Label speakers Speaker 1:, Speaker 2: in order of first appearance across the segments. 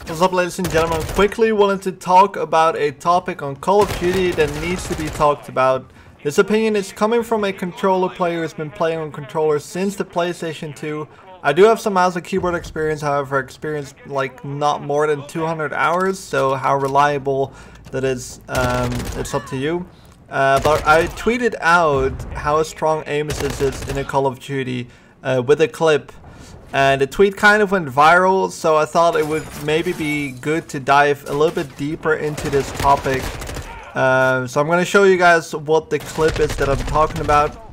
Speaker 1: What's up, ladies and gentlemen? Quickly wanted to talk about a topic on Call of Duty that needs to be talked about. This opinion is coming from a controller player who's been playing on controllers since the PlayStation 2. I do have some mouse and keyboard experience, however, experienced like not more than 200 hours, so how reliable that is, it's up to you. But I tweeted out how strong aim assist is in a Call of Duty with a clip. And the tweet kind of went viral, so I thought it would maybe be good to dive a little bit deeper into this topic. So I'm going to show you guys what the clip is that I'm talking about.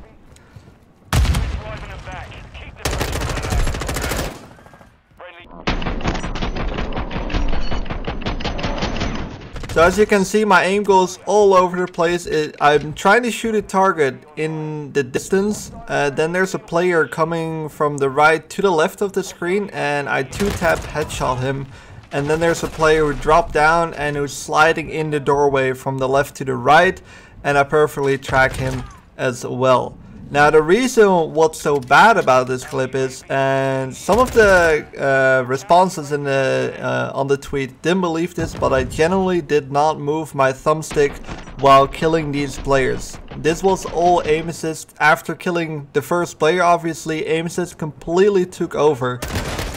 Speaker 1: So as you can see, my aim goes all over the place. I'm trying to shoot a target in the distance. Then there's a player coming from the right to the left of the screen, and I 2-tap headshot him. And then there's a player who dropped down and who's sliding in the doorway from the left to the right, and I perfectly track him as well. Now the reason what's so bad about this clip is, and some of the responses in the on the tweet didn't believe this, but I genuinely did not move my thumbstick while killing these players. This was all aim assist. After killing the first player, obviously aim assist completely took over.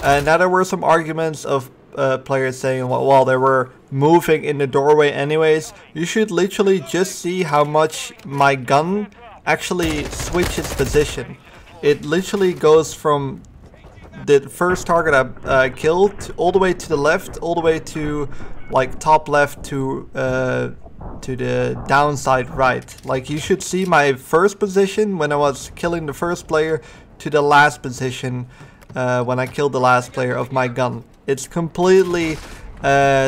Speaker 1: Now there were some arguments of players saying, well, they were moving in the doorway anyways. You should literally just see how much my gun actually switches position. It literally goes from the first target I killed all the way to the left, all the way to like top left to the downside right. Like, you should see my first position when I was killing the first player to the last position when I killed the last player of my gun. It's completely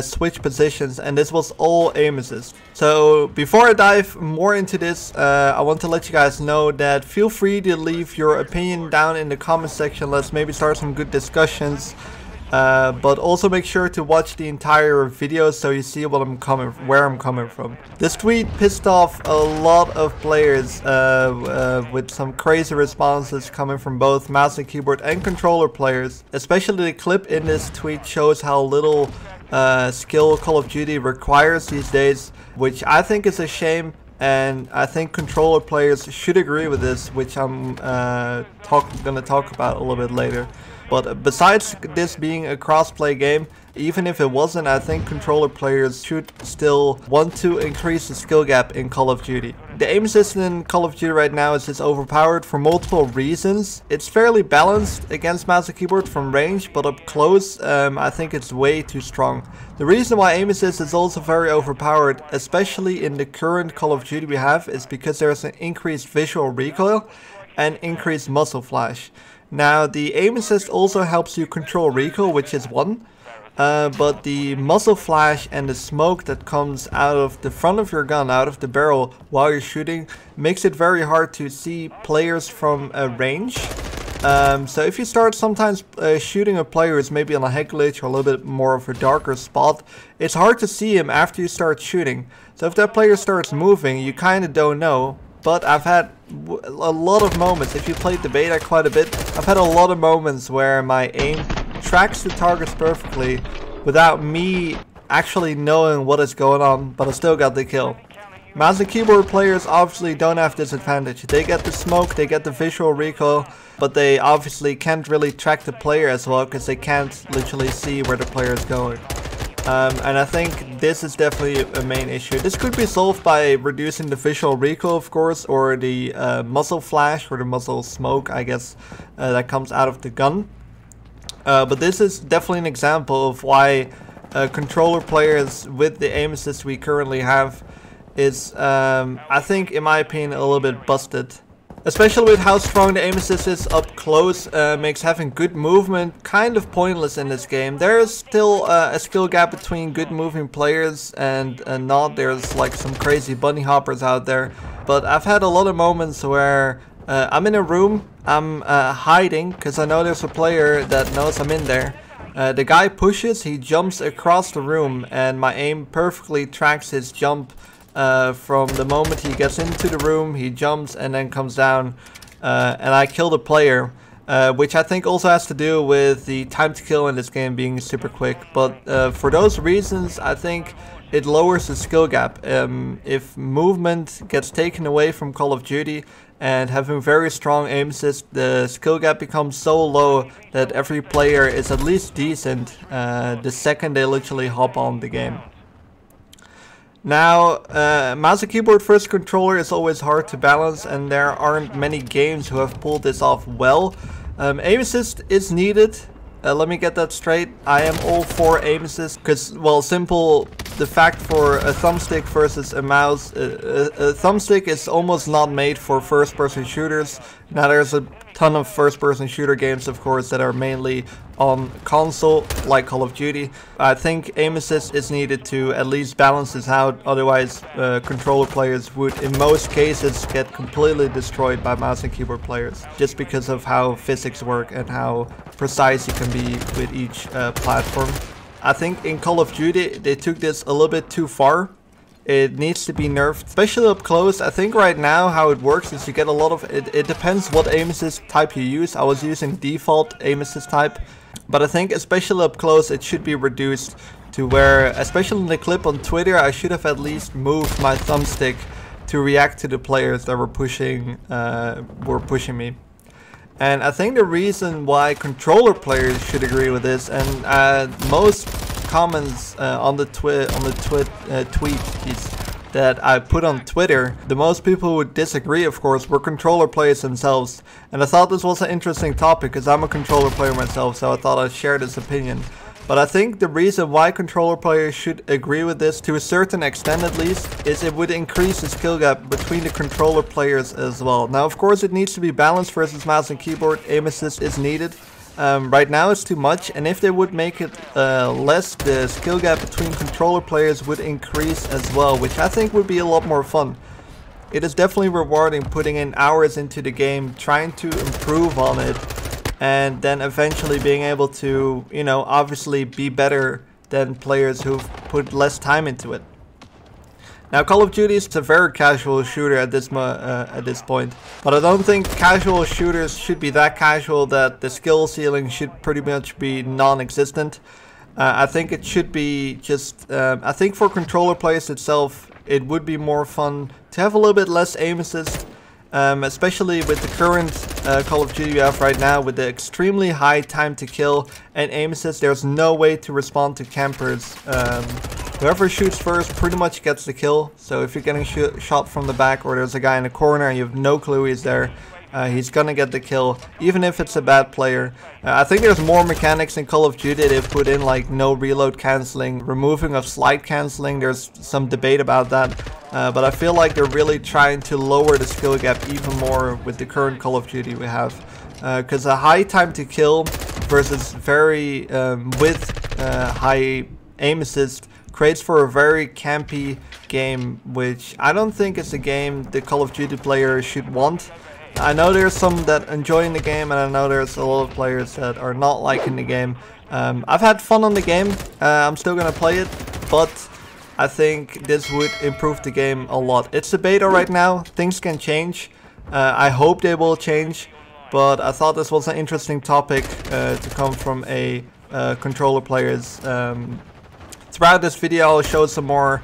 Speaker 1: switch positions, and this was all aim assist. So before I dive more into this, I want to let you guys know that feel free to leave your opinion down in the comment section. Let's maybe start some good discussions, but also make sure to watch the entire video so you see where I'm coming from. This tweet pissed off a lot of players with some crazy responses coming from both mouse and keyboard and controller players. Especially the clip in this tweet shows how little skill Call of Duty requires these days, which I think is a shame, and I think controller players should agree with this, which I'm gonna talk about a little bit later. But besides this being a crossplay game, even if it wasn't, I think controller players should still want to increase the skill gap in Call of Duty. The aim assist in Call of Duty right now is just overpowered for multiple reasons. It's fairly balanced against mouse and keyboard from range, but up close, I think it's way too strong. The reason why aim assist is also very overpowered, especially in the current Call of Duty we have, is because there's an increased visual recoil and increased muzzle flash. Now, the aim assist also helps you control recoil, which is one, but the muzzle flash and the smoke that comes out of the front of your gun, out of the barrel while you're shooting, makes it very hard to see players from a range. So if you start sometimes shooting a player who's maybe on a head glitch or a little bit more of a darker spot, it's hard to see him after you start shooting. So if that player starts moving, you kind of don't know. But I've had a lot of moments, if you played the beta quite a bit, I've had a lot of moments where my aim tracks the targets perfectly without me actually knowing what is going on, but I still got the kill. Mouse and keyboard players obviously don't have this advantage. They get the smoke, they get the visual recoil, but they obviously can't really track the player as well because they can't literally see where the player is going. And I think this is definitely a main issue. This could be solved by reducing the visual recoil, of course, or the muzzle flash or the muzzle smoke, I guess, that comes out of the gun. But this is definitely an example of why controller players with the aim assist we currently have is, I think, in my opinion, a little bit busted. Especially with how strong the aim assist is up close, makes having good movement kind of pointless in this game. There is still a skill gap between good moving players and not. There's like some crazy bunny hoppers out there. But I've had a lot of moments where I'm in a room, I'm hiding because I know there's a player that knows I'm in there. The guy pushes, he jumps across the room, and my aim perfectly tracks his jump. From the moment he gets into the room, he jumps and then comes down, and I kill the player. which I think also has to do with the time to kill in this game being super quick. But for those reasons, I think it lowers the skill gap. If movement gets taken away from Call of Duty and having very strong aim assist, the skill gap becomes so low that every player is at least decent the second they literally hop on the game. Now, mouse and keyboard first controller is always hard to balance, and there aren't many games who have pulled this off well. Aim assist is needed. Let me get that straight. I am all for aim assist because, well, simple. The fact for a thumbstick versus a mouse, a thumbstick is almost not made for first-person shooters. Now there's a ton of first-person shooter games, of course, that are mainly on console, like Call of Duty. I think aim assist is needed to at least balance this out. Otherwise, controller players would, in most cases, get completely destroyed by mouse and keyboard players, just because of how physics work and how precise you can be with each platform. I think in Call of Duty they took this a little bit too far. It needs to be nerfed, especially up close. I think right now how it works is you get a lot of it depends what aim assist type you use. I was using default aim assist type, but I think especially up close it should be reduced to where, especially in the clip on Twitter, I should have at least moved my thumbstick to react to the players that were pushing me. And I think the reason why controller players should agree with this, and most comments on the tweet that I put on Twitter, the most people who would disagree, of course, were controller players themselves. And I thought this was an interesting topic because I'm a controller player myself, so I thought I'd share this opinion. But I think the reason why controller players should agree with this, to a certain extent at least, is it would increase the skill gap between the controller players as well. Now, of course, it needs to be balanced versus mouse and keyboard. Aim assist is needed. Right now it's too much, and if they would make it less, the skill gap between controller players would increase as well, which I think would be a lot more fun. It is definitely rewarding putting in hours into the game, trying to improve on it, and then eventually being able to, you know, obviously be better than players who've put less time into it. Now, Call of Duty is a very casual shooter at this point, but I don't think casual shooters should be that casual that the skill ceiling should pretty much be non-existent. I think it should be just, I think for controller players itself, it would be more fun to have a little bit less aim assist. Especially with the current Call of Duty we have right now, with the extremely high time to kill and aim assist, there's no way to respond to campers. Whoever shoots first pretty much gets the kill. So if you're getting shot from the back, or there's a guy in the corner and you have no clue he's there, he's gonna get the kill, even if it's a bad player. I think there's more mechanics in Call of Duty. They've put in like no reload cancelling, removing of slide cancelling. There's some debate about that. But I feel like they're really trying to lower the skill gap even more with the current Call of Duty we have. Because a high time to kill versus very high aim assist creates for a very campy game, which I don't think is a game the Call of Duty player should want. I know there's some that enjoying the game, and I know there's a lot of players that are not liking the game. I've had fun on the game. I'm still gonna play it, but I think this would improve the game a lot. It's a beta right now. Things can change. I hope they will change, but I thought this was an interesting topic to come from a controller players. Throughout this video, I'll show some more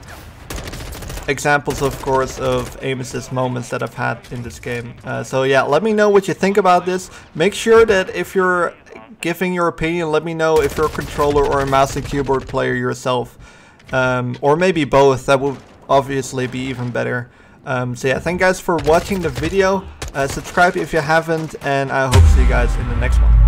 Speaker 1: examples, of course, of aim assist moments that I've had in this game. So yeah, let me know what you think about this. Make sure that if you're giving your opinion, let me know if you're a controller or a mouse and keyboard player yourself. Or maybe both. That would obviously be even better. So yeah, thank you guys for watching the video. Subscribe if you haven't, and I hope to see you guys in the next one.